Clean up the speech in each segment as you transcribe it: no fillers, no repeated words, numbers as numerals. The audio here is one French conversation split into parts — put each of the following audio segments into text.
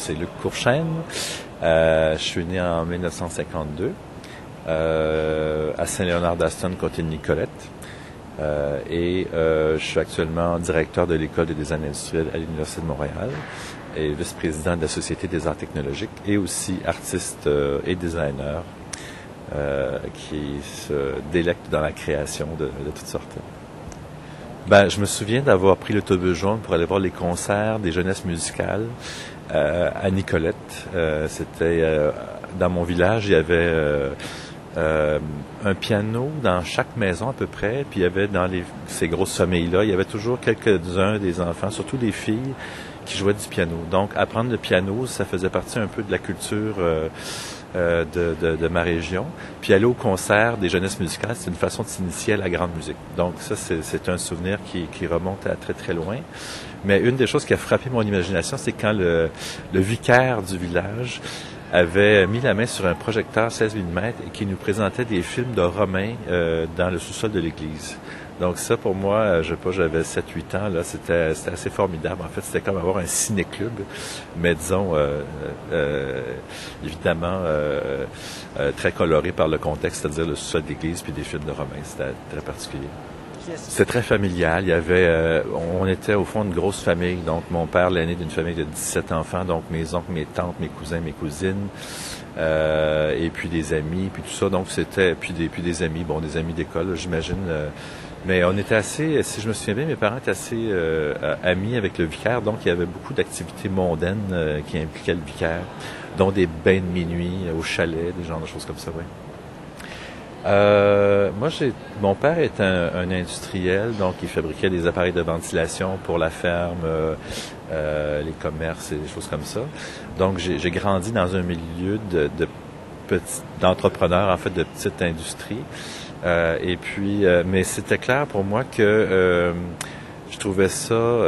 c'est Luc Courchaine. Je suis né en 1952 à Saint-Léonard-d'Aston, côté de Nicolette. Je suis actuellement directeur de l'École des design industriels à l'Université de Montréal et vice-président de la Société des arts technologiques et aussi artiste et designer qui se délecte dans la création de toutes sortes. Je me souviens d'avoir pris l'autobus jaune pour aller voir les concerts des jeunesses musicales à Nicolette. C'était dans mon village, il y avait un piano dans chaque maison à peu près, puis il y avait dans ces grosses familles-là, il y avait toujours quelques-uns des enfants, surtout les filles, qui jouaient du piano. Donc, apprendre le piano, ça faisait partie un peu de la culture de ma région. Puis aller au concert des jeunesses musicales, c'est une façon de s'initier à la grande musique. Donc ça, c'est un souvenir qui remonte à très très loin. Mais une des choses qui a frappé mon imagination, c'est quand le vicaire du village avait mis la main sur un projecteur 16 mm et qui nous présentait des films de Romain dans le sous-sol de l'église. Donc ça, pour moi, je sais pas, j'avais 7-8 ans, là, c'était assez formidable. En fait, c'était comme avoir un ciné-club, mais disons, évidemment, très coloré par le contexte, c'est-à-dire le sous-sol d'église puis des films de Romain. C'était très particulier. C'était très familial. Il y avait, on était au fond une grosse famille. Donc, mon père, l'aîné d'une famille de 17 enfants. Donc, mes oncles, mes tantes, mes cousins, mes cousines. Et puis des amis, puis tout ça. Donc, c'était, puis des amis, des amis d'école, j'imagine. Mais on était assez, si je me souviens bien, mes parents étaient assez amis avec le vicaire. Donc, il y avait beaucoup d'activités mondaines qui impliquaient le vicaire, dont des bains de minuit au chalet, des genres de choses comme ça, oui. Mon père est un industriel, donc il fabriquait des appareils de ventilation pour la ferme, les commerces et des choses comme ça. Donc j'ai grandi dans un milieu d'entrepreneurs, en fait, de petite industrie. Mais c'était clair pour moi que je trouvais ça,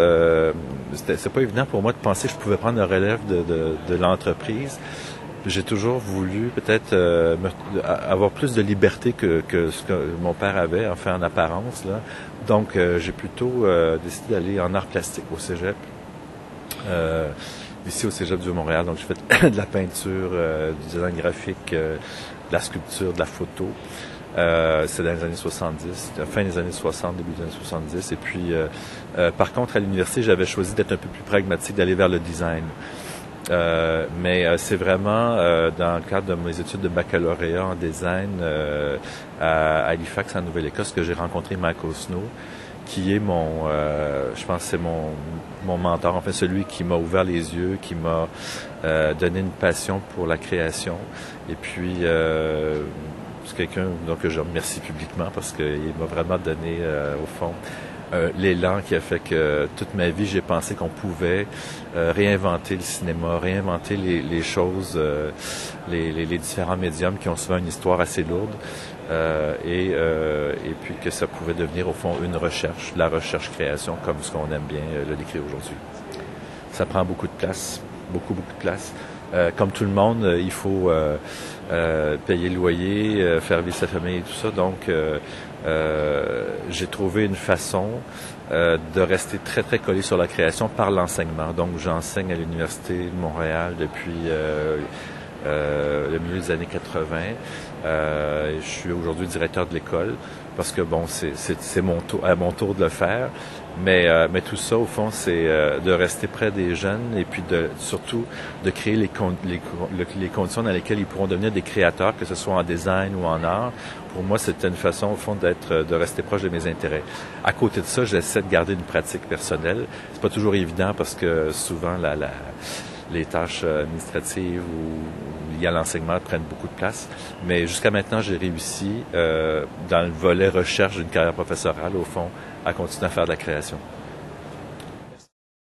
c'est pas évident pour moi de penser que je pouvais prendre le relève de l'entreprise. J'ai toujours voulu peut-être avoir plus de liberté que ce que mon père avait, enfin en apparence, là. Donc j'ai plutôt décidé d'aller en art plastique au cégep, ici au cégep du Montréal. Donc j'ai fait de la peinture, du design graphique, de la sculpture, de la photo. C'est dans les années 70, fin des années 60, début des années 70. Et puis, par contre, à l'université, j'avais choisi d'être un peu plus pragmatique, d'aller vers le design. Mais c'est vraiment dans le cadre de mes études de baccalauréat en design à Halifax, en Nouvelle-Écosse, que j'ai rencontré Michael Snow, qui est je pense que c'est mon mentor, en fait, celui qui m'a ouvert les yeux, qui m'a donné une passion pour la création. Et puis, c'est quelqu'un que je remercie publiquement parce qu'il m'a vraiment donné, au fond, l'élan qui a fait que toute ma vie, j'ai pensé qu'on pouvait réinventer le cinéma, réinventer les choses, les différents médiums qui ont souvent une histoire assez lourde, et puis que ça pouvait devenir, au fond, une recherche, la recherche-création, comme ce qu'on aime bien le décrire aujourd'hui. Ça prend beaucoup de place, beaucoup de place. Comme tout le monde, il faut payer le loyer, faire vivre sa famille et tout ça. Donc, j'ai trouvé une façon de rester très, très collé sur la création par l'enseignement. Donc, j'enseigne à l'Université de Montréal depuis le milieu des années 80. Je suis aujourd'hui directeur de l'école parce que, c'est à mon tour de le faire. Mais tout ça, au fond, c'est de rester près des jeunes et puis surtout de créer les conditions dans lesquelles ils pourront devenir des créateurs, que ce soit en design ou en art. Pour moi, c'était une façon, au fond, de rester proche de mes intérêts. À côté de ça, j'essaie de garder une pratique personnelle. C'est pas toujours évident parce que souvent, les tâches administratives ou liées à l'enseignement prennent beaucoup de place. Mais jusqu'à maintenant, j'ai réussi, dans le volet recherche d'une carrière professorale, au fond, à continuer à faire de la création.